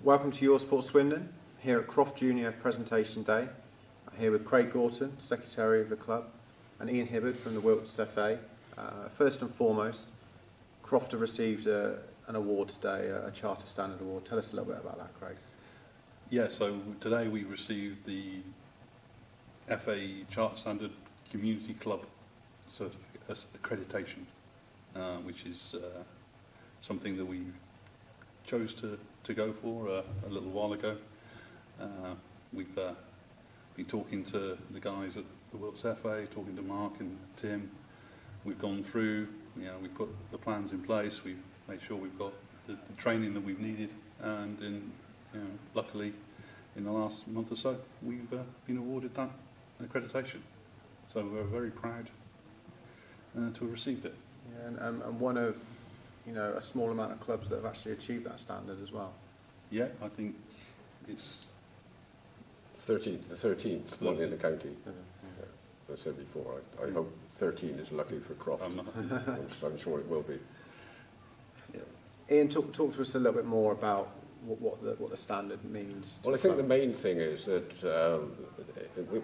Welcome to Your Sport Swindon, here at Croft Junior Presentation Day. I'm here with Craig Gorton, Secretary of the club, and Ian Hibbard from the Wilts FA. First and foremost, Croft have received an award today, a Charter Standard Award. Tell us a little bit about that, Craig. Yeah, so today we received the FA Charter Standard Community Club accreditation, which is something that we chose to go for a little while ago. We've been talking to the guys at the Wilts FA, talking to Mark and Tim. We've gone through, we put the plans in place, we've made sure we've got the training that we've needed, and luckily in the last month or so we've been awarded that accreditation. So we're very proud to have received it. Yeah, and one of a small amount of clubs that have actually achieved that standard as well. Yeah, I think it's the 13th one in the county. As I said before, I hope 13 is lucky for Croft. I'm sure it will be. Yeah. Ian, talk to us a little bit more about what the standard means. Well, I think the main thing is that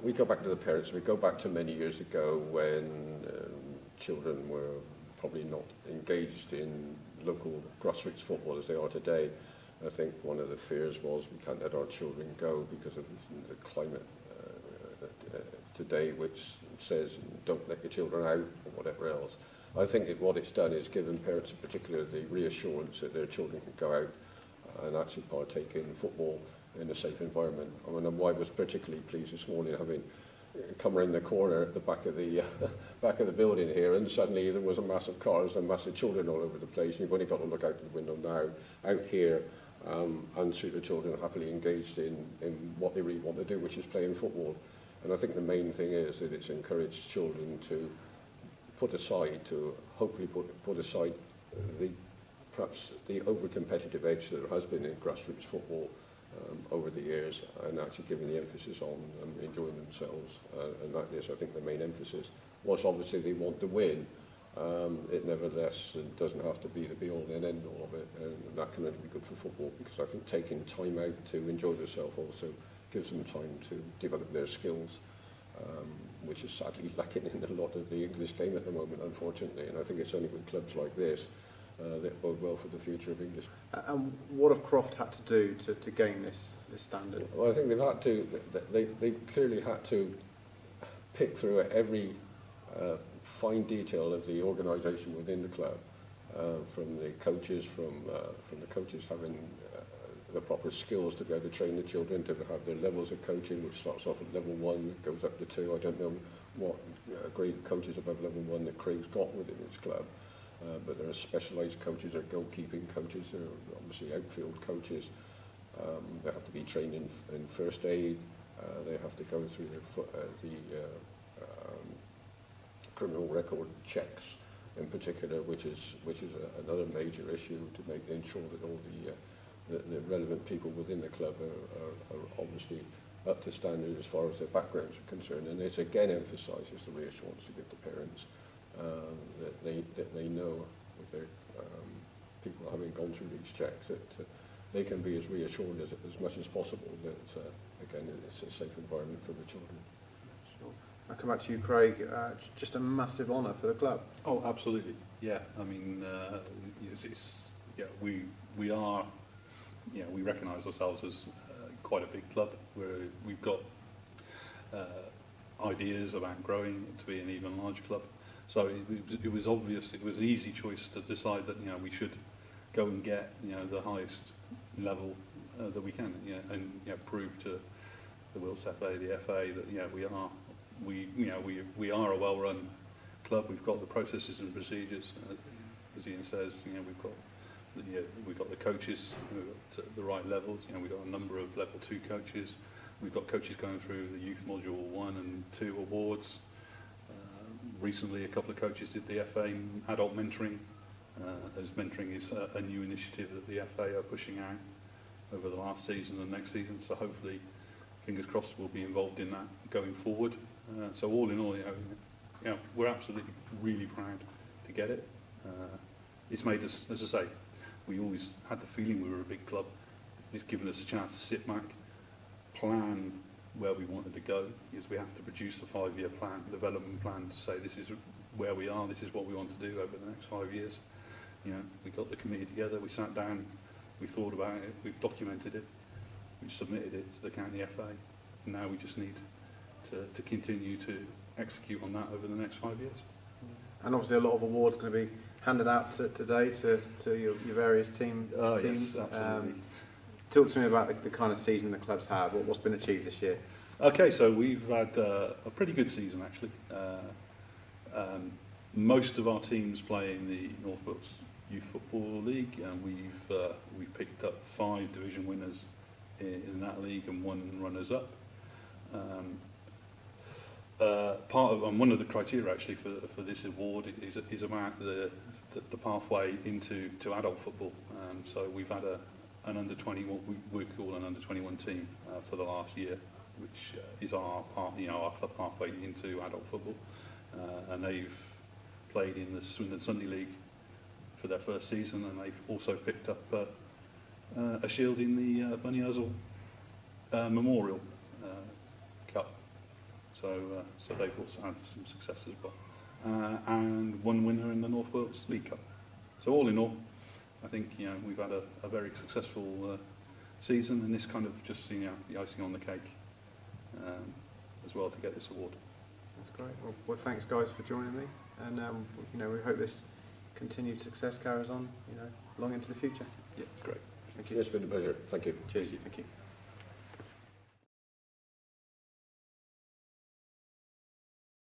we go back to the parents. We go back to many years ago when children were probably not engaged in local grassroots football as they are today. I think one of the fears was we can't let our children go because of the climate today, which says don't let your children out or whatever else. I think what it's done is given parents in particular the reassurance that their children can go out and actually partake in football in a safe environment. I mean, I was particularly pleased this morning having come around the corner at the back of the building here, and suddenly there was a mass of cars and massive children all over the place, and you've only got to look out the window now, out here, and see the children happily engaged in what they really want to do, which is playing football. And I think the main thing is that it's encouraged children to put aside, put aside perhaps the over-competitive edge that there has been in grassroots football over the years, and actually giving the emphasis on enjoying themselves, and that is, I think, the main emphasis. Whilst obviously they want to win, it nevertheless doesn't have to be the be-all and end-all of it, and that can only be good for football, because I think taking time out to enjoy themselves also gives them time to develop their skills, which is sadly lacking in a lot of the English game at the moment, unfortunately, and I think it's only with clubs like this that bode well for the future of English. And what have Croft had to do to gain this standard? Well, I think they've had to. They clearly had to pick through every fine detail of the organisation within the club, from the coaches, having the proper skills to be able to train the children, to have their levels of coaching, which starts off at level 1, goes up to 2. I don't know what grade coaches above level 1 that Craig's got within his club. But there are specialised coaches, there are goalkeeping coaches, there are obviously outfield coaches. They have to be trained in first aid. They have to go through the criminal record checks in particular, which is another major issue to ensure that all the relevant people within the club are obviously up to standard as far as their backgrounds are concerned. And this again emphasises the reassurance to give the parents. That they know, with their people having gone through these checks, that they can be as reassured as much as possible that, again, it's a safe environment for the children. Sure. I'll come back to you, Craig. Just a massive honour for the club. Oh, absolutely. Yeah, I mean, we are, we recognise ourselves as quite a big club where we've got ideas about growing to be an even larger club. So it was obvious, it was an easy choice to decide that we should go and get the highest level that we can, and prove to the Wilts FA, the FA, that we are a well-run club. We've got the processes and procedures, as Ian says. We've got the coaches at the right levels. We've got a number of level 2 coaches. We've got coaches going through the youth module 1 and 2 awards. Recently, a couple of coaches did the FA adult mentoring, as mentoring is a new initiative that the FA are pushing out over the last season and next season. So hopefully, fingers crossed, we'll be involved in that going forward. So all in all, we're absolutely really proud to get it. It's made us, as I say, we always had the feeling we were a big club. it's given us a chance to sit back, plan where we wanted to go, because we have to produce a 5-year plan, development plan, to say this is where we are, this is what we want to do over the next 5 years. You know, we got the committee together, we sat down, we thought about it, we've documented it, we've submitted it to the county FA, and now we just need to continue to execute on that over the next 5 years. And obviously a lot of awards going to be handed out today to your various teams. Yes, absolutely. Talk to me about the kind of season the club's had, what's been achieved this year. Okay, so we've had a pretty good season actually. Most of our teams play in the North Wales Youth Football League, and we've picked up 5 division winners in that league and 1 runners-up. One of the criteria actually for this award is about the pathway into adult football. So we've had an under 20, what we call an under 21 team for the last year, which is our club pathway into adult football, and they've played in the Swindon Sunday League for their first season, and they've also picked up a shield in the Bunny Huzzle Memorial Cup. So they've also had some success as well, and 1 winner in the North Wales League Cup. So all in all, I think we've had a very successful season, and this kind of just the icing on the cake as well to get this award. That's great. Well, thanks guys for joining me, and we hope this continued success carries on long into the future. Yeah, great. Thank you. It's been a pleasure. Thank you. Cheers. Thank you.